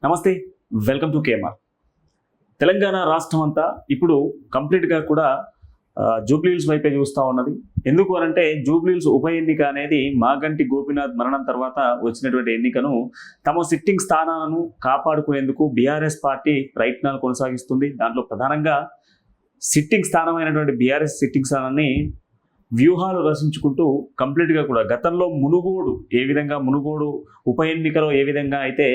నమస్తే, welcome to KMR. Telangana రాష్ట్రం అంతా ఇప్పుడు కంప్లీట్గా కూడా జూబ్లీహిల్స్ వైపే చూస్తూ ఉన్నది. ఎందుకు అనంటే జూబ్లీహిల్స్ ఉప ఎన్నిక అనేది మాగంటి గోపీనాథ్ మరణం తర్వాత వచ్చినటువంటి ఎన్నికను తమ సిట్టింగ్ స్థానాలను కాపాడుకునేందుకు బీఆర్ఎస్ పార్టీ ప్రయత్నాలు కొనసాగిస్తుంది. దాంట్లో ప్రధానంగా సిట్టింగ్ స్థానమైనటువంటి బీఆర్ఎస్ సిట్టింగ్ స్థానాన్ని వ్యూహాలు రచించుకుంటూ కంప్లీట్గా కూడా గతంలో మునుగోడు ఉప ఎన్నికలో ఏ విధంగా అయితే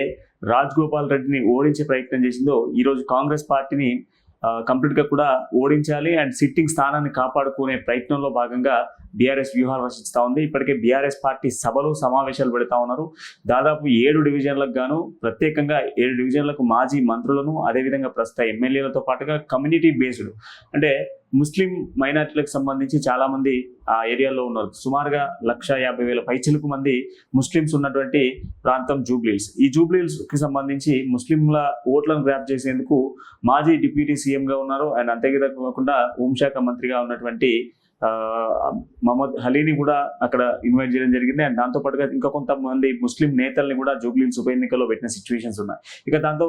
రాజగోపాల్ రెడ్డిని ఓడించే ప్రయత్నం చేసిందో ఈరోజు కాంగ్రెస్ పార్టీని కంప్లీట్గా కూడా ఓడించాలి అండ్ సిట్టింగ్ స్థానాన్ని కాపాడుకునే ప్రయత్నంలో భాగంగా బీఆర్ఎస్ వ్యూహాలు రచిస్తూ ఉంది. ఇప్పటికే బీఆర్ఎస్ పార్టీ సభలు సమావేశాలు పెడతా ఉన్నారు. దాదాపు 7 డివిజన్లకు గాను ప్రత్యేకంగా 7 డివిజన్లకు మాజీ మంత్రులను అదేవిధంగా ప్రస్తుత ఎమ్మెల్యేలతో పాటుగా కమ్యూనిటీ బేస్డ్ అంటే ముస్లిం మైనార్టీలకు సంబంధించి చాలా మంది ఆ ఏరియాలో ఉన్నారు. సుమారుగా 150,000 పైచిలకు మంది ముస్లిమ్స్ ఉన్నటువంటి ప్రాంతం జూబ్లీహిల్స్. ఈ జూబ్లీహిల్స్ కి సంబంధించి ముస్లింల ఓట్లను గ్రాప్ చేసేందుకు మాజీ డిప్యూటీ సీఎంగా ఉన్నారు అండ్ అంతేకాకుండా హోంశాఖ మంత్రిగా ఉన్నటువంటి మహమ్మద్ అలీని కూడా అక్కడ ఇన్వైట్ చేయడం జరిగింది. అండ్ దాంతో పాటుగా ఇంకా కొంతమంది ముస్లిం నేతల్ని కూడా జూబ్లీహిల్స్ ఉప ఎన్నికల్లో పెట్టిన సిచ్యువేషన్స్ ఉన్నాయి. ఇక దాంతో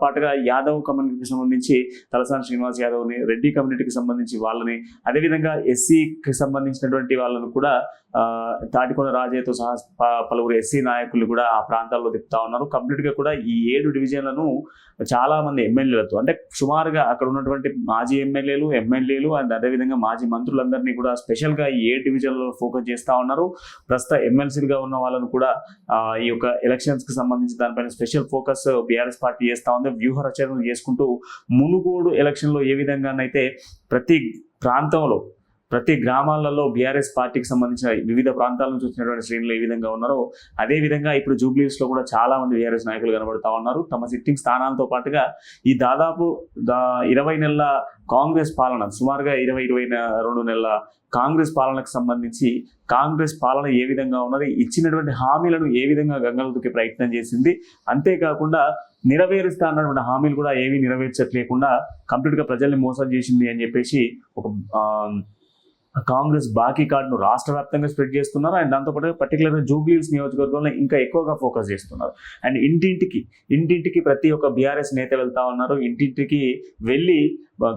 పాటుగా యాదవ్ కమ్యూనిటీకి సంబంధించి తలసాని శ్రీనివాస్ యాదవ్ని, రెడ్డి కమ్యూనిటీకి సంబంధించి వాళ్ళని, అదేవిధంగా ఎస్సీకి సంబంధించినటువంటి వాళ్ళను కూడా తాటికొండ రాజయ్యతో సహా పలువురు ఎస్సీ నాయకులు కూడా ఆ ప్రాంతాల్లో తిప్పుతా ఉన్నారు. కంప్లీట్గా కూడా ఈ 7 డివిజన్లను చాలా మంది ఎమ్మెల్యేలతో అంటే సుమారుగా అక్కడ ఉన్నటువంటి మాజీ ఎమ్మెల్యేలు అండ్ అదేవిధంగా మాజీ మంత్రులందరినీ కూడా స్పెషల్గా ఈ 7 డివిజన్లలో ఫోకస్ చేస్తూ ఉన్నారు. ప్రస్తుత ఎమ్మెల్సీలుగా ఉన్న వాళ్ళను కూడా ఈ యొక్క ఎలక్షన్స్కి సంబంధించి దానిపైన స్పెషల్ ఫోకస్ బీఆర్ఎస్ పార్టీ చేస్తూ ఉంది. వ్యూహ రచన చేసుకుంటూ మునుగోడు ఎలక్షన్లో ఏ విధంగానైతే ప్రతి గ్రామాలలో బీఆర్ఎస్ పార్టీకి సంబంధించిన వివిధ ప్రాంతాల నుంచి వచ్చినటువంటి శ్రేణులు ఏ విధంగా ఉన్నారో అదే విధంగా ఇప్పుడు జూబ్లీహిల్స్ లో కూడా చాలా మంది బీఆర్ఎస్ నాయకులు కనబడతా ఉన్నారు. తమ సిట్టింగ్ స్థానాలతో పాటుగా ఈ దాదాపు 20 నెలల కాంగ్రెస్ పాలన, సుమారుగా 22 నెలల కాంగ్రెస్ పాలనకు సంబంధించి కాంగ్రెస్ పాలన ఏ విధంగా ఉన్నది, ఇచ్చినటువంటి హామీలను ఏ విధంగా గంగలదుకే ప్రయత్నం చేసింది, అంతేకాకుండా నెరవేరుస్తా అన్నటువంటి హామీలు కూడా ఏమీ నెరవేర్చట్లేకుండా కంప్లీట్గా ప్రజల్ని మోసం చేసింది అని చెప్పేసి ఒక కాంగ్రెస్ బాకీ కార్డును రాష్ట్ర వ్యాప్తంగా స్ప్రెడ్ చేస్తున్నారు. అండ్ దాంతోపాటు పర్టికులర్గా జూబ్లీహిల్స్ నియోజకవర్గంలో ఇంకా ఎక్కువగా ఫోకస్ చేస్తున్నారు. అండ్ ఇంటింటికి ప్రతి ఒక్క బీఆర్ఎస్ నేత వెళ్తా ఉన్నారు. ఇంటింటికి వెళ్ళి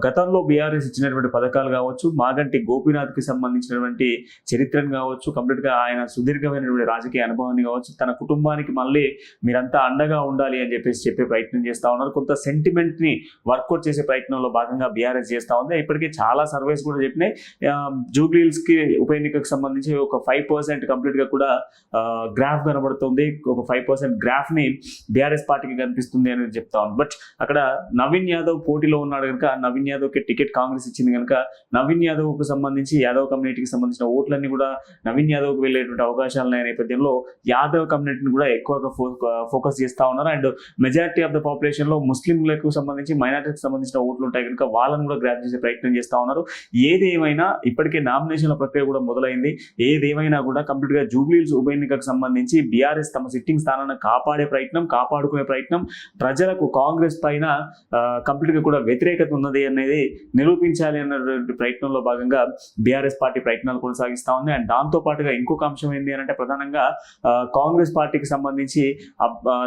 గతంలో బీఆర్ఎస్ ఇచ్చినటువంటి పథకాలు కావచ్చు, మాగంటి గోపీనాథ్కి సంబంధించినటువంటి చరిత్రను కావచ్చు, కంప్లీట్గా ఆయన సుదీర్ఘమైనటువంటి రాజకీయ అనుభవాన్ని కావచ్చు, తన కుటుంబానికి మళ్ళీ మీరంతా అండగా ఉండాలి అని చెప్పే ప్రయత్నం చేస్తూ ఉన్నారు. కొంత సెంటిమెంట్ని వర్కౌట్ చేసే ప్రయత్నంలో భాగంగా బీఆర్ఎస్ చేస్తూ ఉంది. ఇప్పటికే చాలా సర్వేస్ కూడా చెప్పినాయి జూబ్లీహిల్స్కి ఉప ఎన్నికకు సంబంధించి ఒక 5% కంప్లీట్గా కూడా గ్రాఫ్ కనబడుతుంది. ఒక 5% గ్రాఫ్ని బీఆర్ఎస్ పార్టీకి కనిపిస్తుంది అనేది చెప్తా ఉంది. బట్ అక్కడ నవీన్ యాదవ్ పోటీలో ఉన్నాడు కనుక నవీన్ యాదవ్కి టికెట్ కాంగ్రెస్ ఇచ్చింది కనుక నవీన్ యాదవ్కు సంబంధించి యాదవ్ కమ్యూనిటీకి సంబంధించిన ఓట్లన్నీ కూడా నవీన్ యాదవ్కి వెళ్ళేటువంటి అవకాశాలు ఉన్న నేపథ్యంలో యాదవ్ కమ్యూనిటీని కూడా ఎక్కువగా ఫోకస్ చేస్తూ ఉన్నారు. అండ్ మెజారిటీ ఆఫ్ ద పాపులేషన్లో ముస్లింలకు సంబంధించి మైనారిటీకి సంబంధించిన ఓట్లు ఉంటాయి కనుక వాళ్ళని కూడా గ్రాప్ చేసే ప్రయత్నం చేస్తూ ఉన్నారు. ఏదేమైనా ఇప్పటికే నామినేషన్ల ప్రక్రియ కూడా మొదలైంది. ఏదేమైనా కూడా కంప్లీట్గా జూబ్లీహిల్స్ ఉప ఎన్నికకు సంబంధించి బీఆర్ఎస్ తమ సిట్టింగ్ స్థానాన్ని కాపాడుకునే ప్రయత్నం, ప్రజలకు కాంగ్రెస్ పైన కంప్లీట్గా కూడా వ్యతిరేకత ఉన్నది అనేది నిరూపించాలి అన్నటువంటి ప్రయత్నంలో భాగంగా బీఆర్ఎస్ పార్టీ ప్రయత్నాలు కొనసాగిస్తూ ఉంది. అండ్ దాంతో పాటుగా ఇంకొక అంశం ఏంటి అంటే ప్రధానంగా కాంగ్రెస్ పార్టీకి సంబంధించి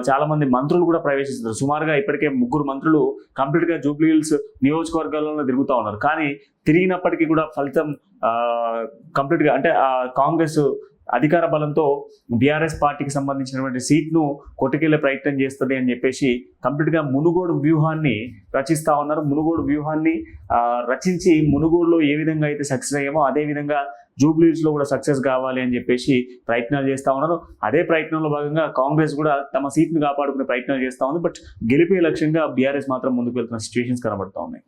చాలా మంది మంత్రులు కూడా ప్రవేశిస్తున్నారు. సుమారుగా ఇప్పటికే 3 మంత్రులు కంప్లీట్గా జూబ్లీహిల్స్ నియోజకవర్గాలలో తిరుగుతూ ఉన్నారు. కానీ తిరిగినప్పటికీ కూడా ఫలితం కంప్లీట్గా అంటే కాంగ్రెస్ అధికార బలంతో బీఆర్ఎస్ పార్టీకి సంబంధించినటువంటి సీట్ను కొట్టుకెళ్లే ప్రయత్నం చేస్తుంది అని చెప్పేసి కంప్లీట్గా మునుగోడు వ్యూహాన్ని రచిస్తూ ఉన్నారు. మునుగోడు వ్యూహాన్ని రచించి మునుగోడులో ఏ విధంగా అయితే సక్సెస్ అయ్యామో అదే విధంగా జూబ్లీహిల్స్లో కూడా సక్సెస్ కావాలి అని చెప్పేసి ప్రయత్నాలు చేస్తూ ఉన్నారు. అదే ప్రయత్నంలో భాగంగా కాంగ్రెస్ కూడా తమ సీట్ను కాపాడుకునే ప్రయత్నాలు చేస్తూ ఉంది. బట్ గెలిపే లక్ష్యంగా బీఆర్ఎస్ మాత్రం ముందుకు వెళ్తున్న సిచ్యువేషన్స్ కనబడుతూ ఉన్నాయి.